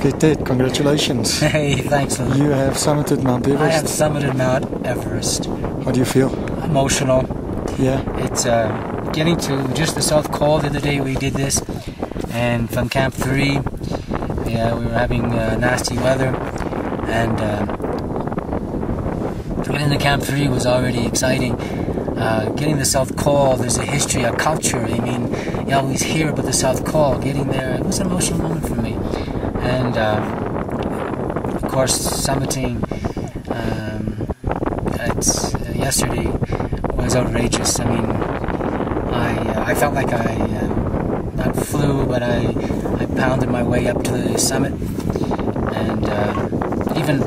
Okay, Ted, congratulations. Hey, thanks, Louis. You have summited Mount Everest. I have summited Mount Everest. How do you feel? Emotional. Yeah. It's getting to just the South Col the other day we did this, and from Camp 3, yeah, we were having nasty weather, and getting to Camp 3 was already exciting. Getting the South Col, there's a history, a culture. I mean, you always hear about the South Col. Getting there, it was an emotional moment for me. And of course, summiting yesterday was outrageous. I mean, I felt like I not flew, but I pounded my way up to the summit. And even,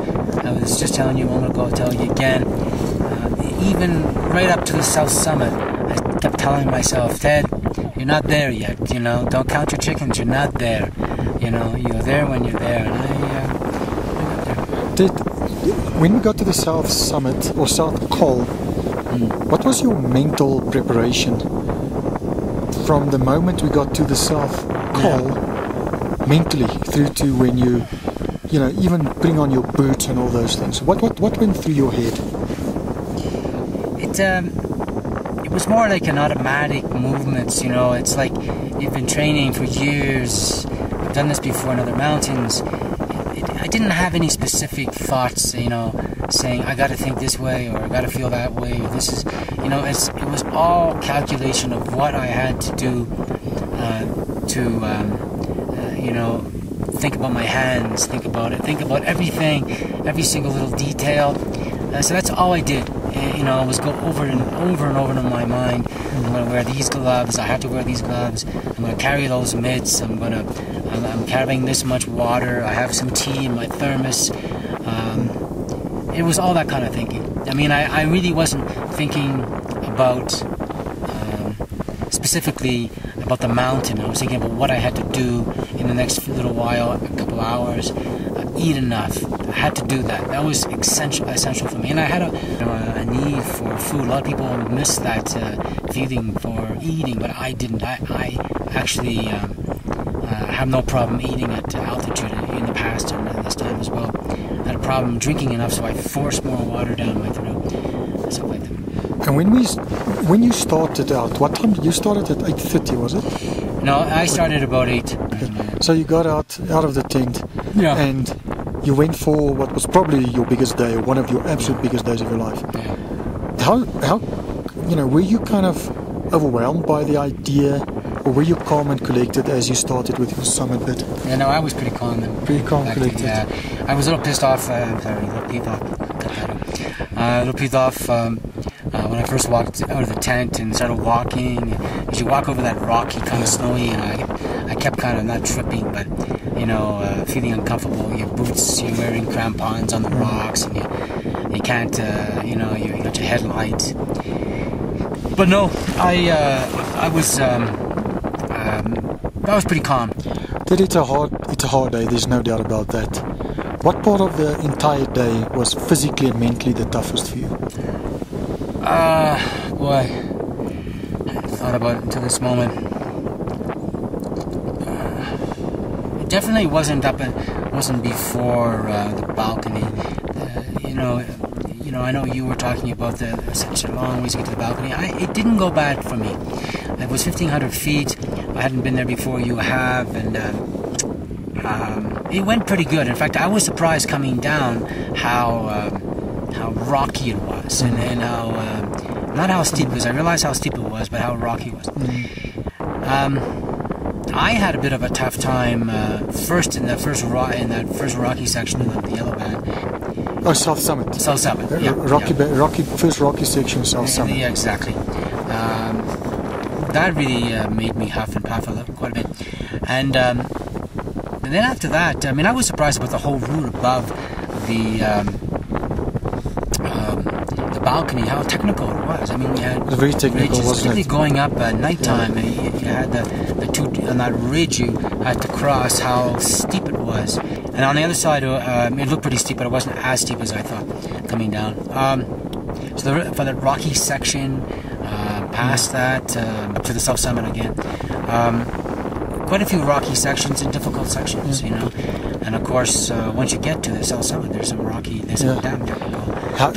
I was just telling you a moment ago, I'll tell you again, even right up to the south summit, I kept telling myself, Ted, you're not there yet, you know, don't count your chickens, you're not there, you know, you're there when you're there, and I got there. Ted, when we got to the south summit, or South Col, what was your mental preparation from the moment we got to the South Col, mentally, through to when you know, even putting on your boots and all those things? What went through your head? It was more like an automatic movements, you know. It's like you've been training for years. I've done this before in other mountains. I didn't have any specific thoughts, you know, saying I got to think this way or I got to feel that way. Or this is, you know, it was all calculation of what I had to do you know, think about my hands, think about it, think about everything, every single little detail. So that's all I did. You know, was go over and over in my mind. I'm going to wear these gloves. I have to wear these gloves. I'm going to carry those mitts. I'm carrying this much water. I have some tea in my thermos. It was all that kind of thinking. I mean, I really wasn't thinking about specifically about the mountain. I was thinking about what I had to do in the next little while, a couple hours. Eat enough. I had to do that. That was essential for me. And I had a need for food. A lot of people miss that feeling for eating, but I didn't. I actually have no problem eating at altitude in the past and this time as well. I had a problem drinking enough, so I forced more water down my throat. Stuff like that. And when you started out, what time? You started at 8:30, was it? No, I started about 8. Okay. So you got out of the tent, yeah, and you went for what was probably your biggest day, or one of your absolute biggest days of your life. Yeah. How, you know, were you kind of overwhelmed by the idea, or were you calm and collected as you started with your summit bit? Yeah, no, I was pretty calm and collected. Yeah, I was a little pissed off. I'm sorry, a little peeved off. A little peeved off when I first walked out of the tent and started walking. As you walk over that rocky, kind of snowy, and I kept kind of not tripping, but you know, feeling uncomfortable. Your boots, you're wearing crampons on the rocks, and you can't, you know, you got your headlight. But no, I was pretty calm. It's a hard day. There's no doubt about that. What part of the entire day was physically and mentally the toughest for you? Boy, I thought about it until this moment. It definitely wasn't before the balcony. You know, I know you were talking about such a long ways to get to the balcony. It didn't go bad for me. It was 1,500 feet. I hadn't been there before. You have, and it went pretty good. In fact, I was surprised coming down how rocky it was, and how not how steep, because I realized how steep it was, but how rocky it was. I had a bit of a tough time first in that first rocky section of the yellow band. Oh, South Summit. South Summit. Yeah, first rocky section, South Summit. Yeah, exactly. That really made me huff and puff quite a bit, and then after that, I mean, I was surprised about the whole route above the balcony, how technical it was. I mean, you had it was very technical, ridges, wasn't particularly it? Going up at nighttime, and you had the two on that ridge you had to cross. How steep it was, and on the other side, it looked pretty steep, but it wasn't as steep as I thought coming down. So for the rocky section, past that up to the South Summit again. Quite a few rocky sections and difficult sections, you know. And of course, once you get to the south summit, there's some down technical. How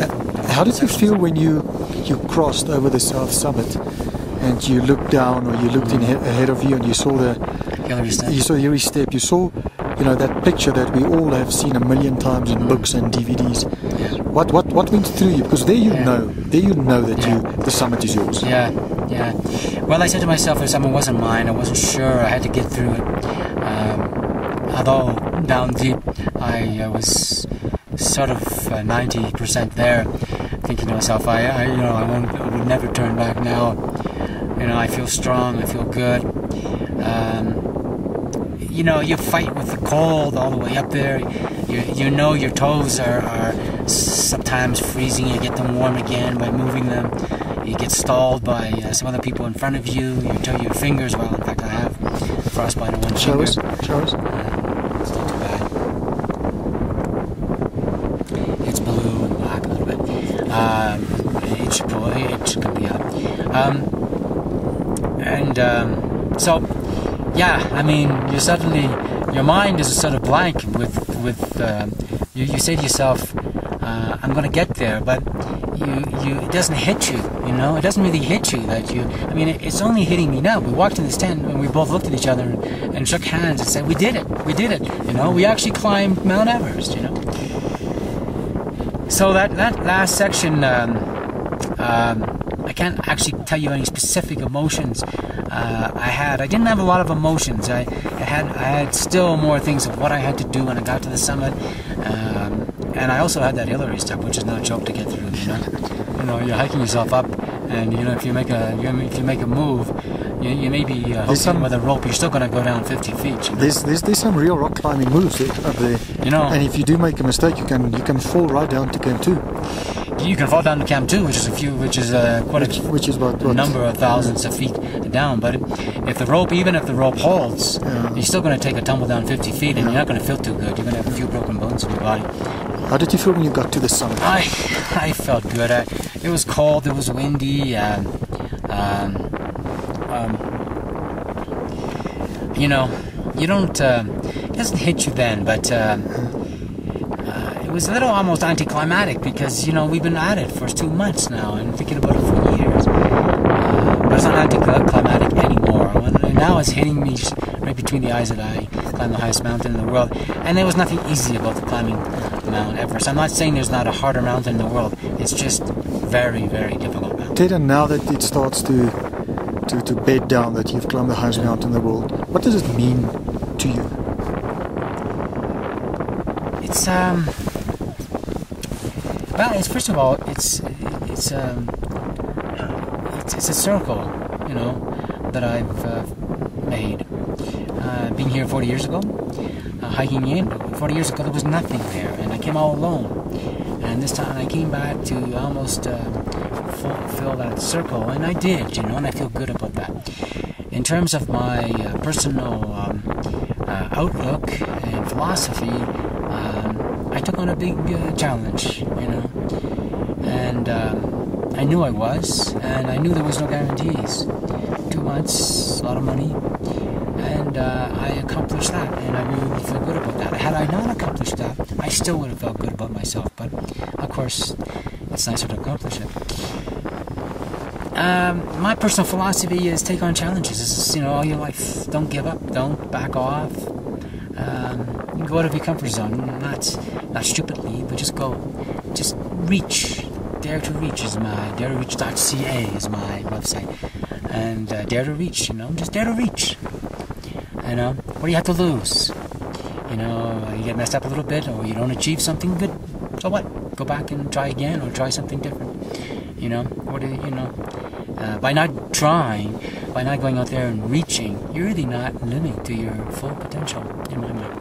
did you feel when you crossed over the south summit and you looked down, or you looked in ahead of you, and you saw the Hillary Step? You saw, that picture that we all have seen a million times in books and DVDs. Yeah. What went through you? Because there you know that the summit is yours. Yeah. Well, I said to myself, the summit wasn't mine. I wasn't sure. I had to get through it. Although down deep, I was sort of 90% there, thinking to myself, I would never turn back now. I feel strong. I feel good. You fight with the cold all the way up there. Your toes are sometimes freezing. You get them warm again by moving them. You get stalled by some other people in front of you. Your fingers. Well, in fact, I have frostbite on one finger. Show us. It's not too bad. It's blue and black a little bit. It should come out. So. Yeah, I mean, your mind is sort of blank you say to yourself, I'm going to get there, but it doesn't hit you, it doesn't really hit you it's only hitting me now. We walked in this tent and we both looked at each other and shook hands and said, we did it, we actually climbed Mount Everest, So that last section, I can't actually tell you any specific emotions I didn't have a lot of emotions. I had still more things of what I had to do when I got to the summit, and I also had that Hillary Step, which is no joke to get through. You're hiking yourself up, and if you make a move, you may be hooking with a rope. You're still going to go down 50 feet. There's some real rock climbing moves up there. And if you do make a mistake, you can fall right down to Camp 2. You can fall down to Camp 2, which is quite a number of thousands of feet down. But if the rope holds, you're still going to take a tumble down 50 feet, and you're not going to feel too good. You're going to have a few broken bones in your body. How did you feel when you got to the summit? I felt good. It was cold. It was windy. You don't. It doesn't hit you then, but. It was a little almost anticlimactic because we've been at it for 2 months now and thinking about it for years, but it's not anticlimactic anymore. Now it's hitting me just right between the eyes that I climb the highest mountain in the world, and there was nothing easy about the climbing Mount Everest. I'm not saying there's not a harder mountain in the world. It's just very, very difficult mountain. Ted, and now that it starts to bed down that you've climbed the highest mountain in the world, what does it mean to you? It's well, first of all, it's a circle, that I've made. Being here 40 years ago, hiking in 40 years ago, there was nothing there, and I came all alone. And this time I came back to almost fulfill that circle, and I did, and I feel good about that. In terms of my personal outlook and philosophy, I took on a big challenge, and I knew I was, and I knew there was no guarantees. 2 months, a lot of money, and I accomplished that, and I really feel good about that. Had I not accomplished that, I still would have felt good about myself, but of course, it's nicer to accomplish it. My personal philosophy is take on challenges. This is, all your life. Don't give up. Don't back off. You go out of your comfort zone, not stupidly, but just go. Just reach. Dare to reach is my daretoreach.ca is my website, and dare to reach. Just dare to reach. What do you have to lose? You get messed up a little bit, or you don't achieve something good. So what? Go back and try again, or try something different. By not trying, by not going out there and reaching, you're really not living to your full potential, in my mind.